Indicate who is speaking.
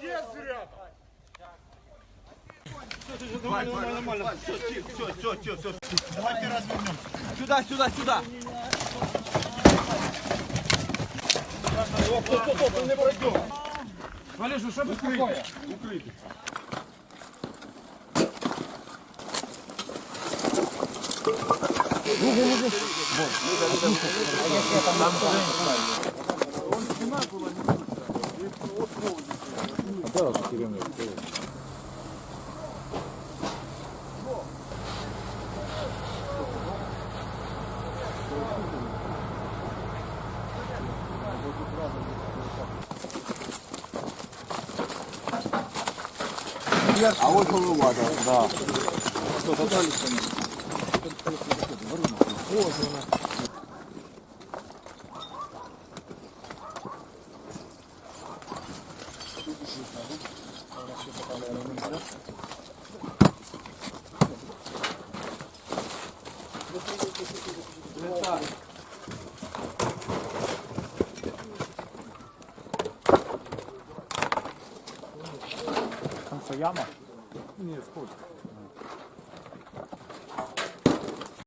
Speaker 1: Є заряд!
Speaker 2: Нормально. Все.
Speaker 1: Давайте развернем.
Speaker 2: Сюда.
Speaker 1: Стоп, не пройдем.
Speaker 2: Валюша, что беспокоит?
Speaker 1: Укрытый.
Speaker 2: А вот голова, да.
Speaker 1: Там яма? Нет, сколько?